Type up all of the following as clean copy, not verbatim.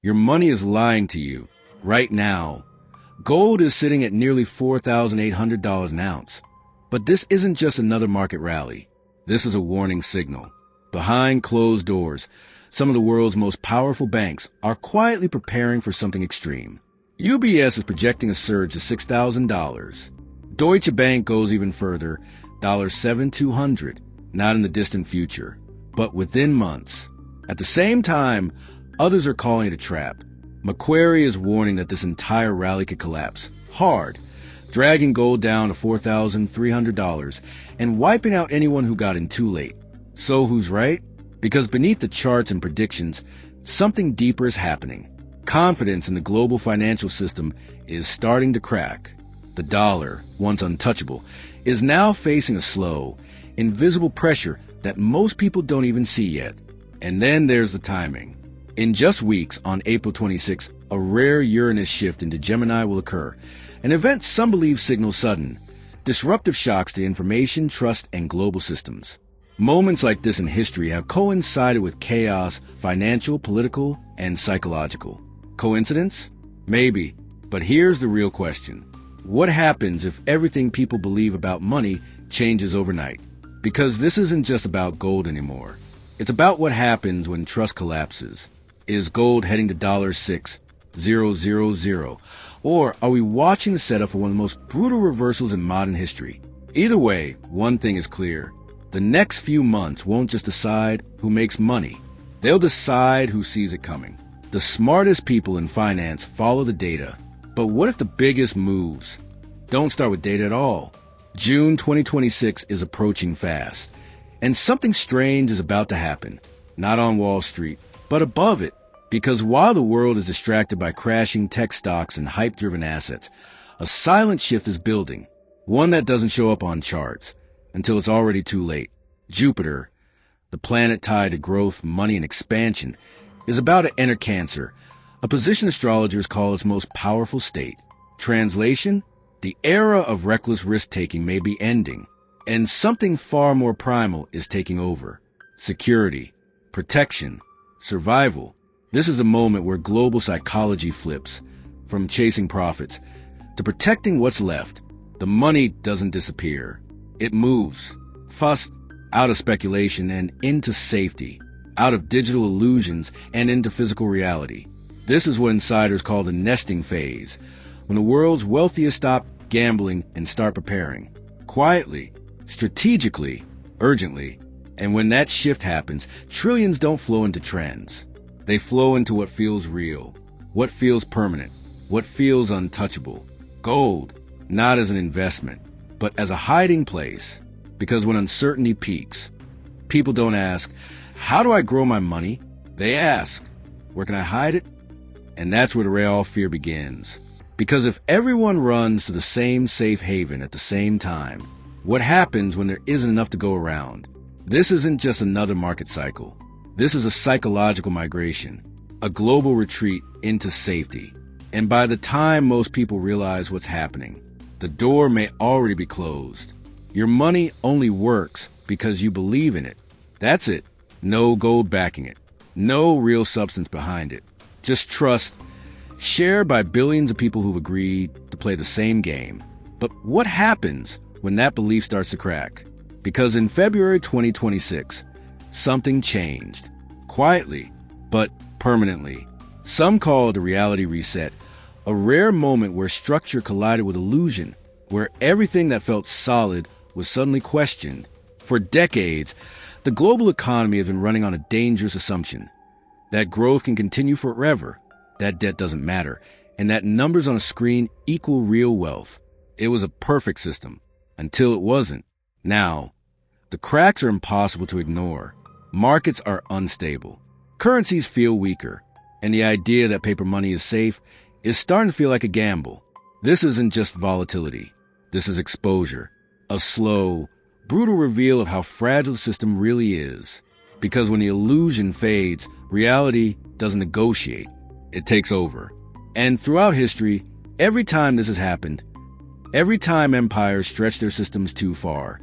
Your money is lying to you right now. Gold is sitting at nearly $4,800 an ounce. But this isn't just another market rally. This is a warning signal. Behind closed doors, some of the world's most powerful banks are quietly preparing for something extreme. UBS is projecting a surge to $6,000. Deutsche Bank goes even further, $7,200, not in the distant future, but within months. At the same time, others are calling it a trap. Macquarie is warning that this entire rally could collapse hard, dragging gold down to $4,300 and wiping out anyone who got in too late. So who's right? Because beneath the charts and predictions, something deeper is happening. Confidence in the global financial system is starting to crack. The dollar, once untouchable, is now facing a slow, invisible pressure that most people don't even see yet. And then there's the timing. In just weeks, on April 26, a rare Uranus shift into Gemini will occur, an event some believe signals sudden, disruptive shocks to information, trust, and global systems. Moments like this in history have coincided with chaos, financial, political, and psychological. Coincidence? Maybe. But here's the real question. What happens if everything people believe about money changes overnight? Because this isn't just about gold anymore. It's about what happens when trust collapses. Is gold heading to $6,000? Or are we watching the setup for one of the most brutal reversals in modern history? Either way, one thing is clear. The next few months won't just decide who makes money. They'll decide who sees it coming. The smartest people in finance follow the data. But what if the biggest moves don't start with data at all? June 2026 is approaching fast. And something strange is about to happen. Not on Wall Street, but above it. Because while the world is distracted by crashing tech stocks and hype-driven assets, a silent shift is building. One that doesn't show up on charts until it's already too late. Jupiter, the planet tied to growth, money, and expansion, is about to enter Cancer, a position astrologers call its most powerful state. Translation? The era of reckless risk-taking may be ending, and something far more primal is taking over. Security, protection, survival. This is a moment where global psychology flips from chasing profits to protecting what's left. The money doesn't disappear. It moves, first out of speculation and into safety, out of digital illusions and into physical reality. This is what insiders call the nesting phase, when the world's wealthiest stop gambling and start preparing. Quietly, strategically, urgently. And when that shift happens, trillions don't flow into trends. They flow into what feels real, what feels permanent, what feels untouchable. Gold, not as an investment, but as a hiding place. Because when uncertainty peaks, people don't ask, how do I grow my money? They ask, where can I hide it? And that's where the real fear begins. Because if everyone runs to the same safe haven at the same time, what happens when there isn't enough to go around? This isn't just another market cycle. This is a psychological migration, a global retreat into safety. And by the time most people realize what's happening, the door may already be closed. Your money only works because you believe in it. That's it. No gold backing it. No real substance behind it. Just trust, shared by billions of people who've agreed to play the same game. But what happens when that belief starts to crack? Because in February 2026, something changed. Quietly, but permanently. Some call it a reality reset, a rare moment where structure collided with illusion, where everything that felt solid was suddenly questioned. For decades, the global economy has been running on a dangerous assumption that growth can continue forever, that debt doesn't matter, and that numbers on a screen equal real wealth. It was a perfect system, until it wasn't. Now, the cracks are impossible to ignore. Markets are unstable. Currencies feel weaker, and the idea that paper money is safe is starting to feel like a gamble. This isn't just volatility. This is exposure, a slow, brutal reveal of how fragile the system really is. Because when the illusion fades, reality doesn't negotiate. It takes over. And throughout history, every time this has happened, every time empires stretch their systems too far,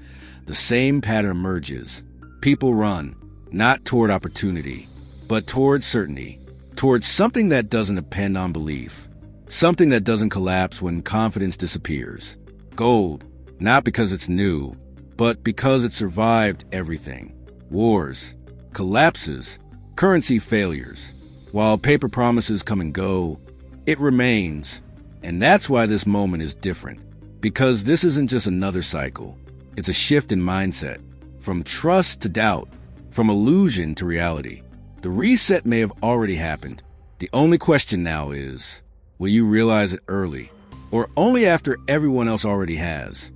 the same pattern emerges. People run, not toward opportunity, but toward certainty, towards something that doesn't depend on belief, something that doesn't collapse when confidence disappears. Gold, not because it's new, but because it survived everything. Wars, collapses, currency failures. While paper promises come and go, it remains. And that's why this moment is different. Because this isn't just another cycle. It's a shift in mindset. From trust to doubt. From illusion to reality. The reset may have already happened. The only question now is, will you realize it early? Or only after everyone else already has?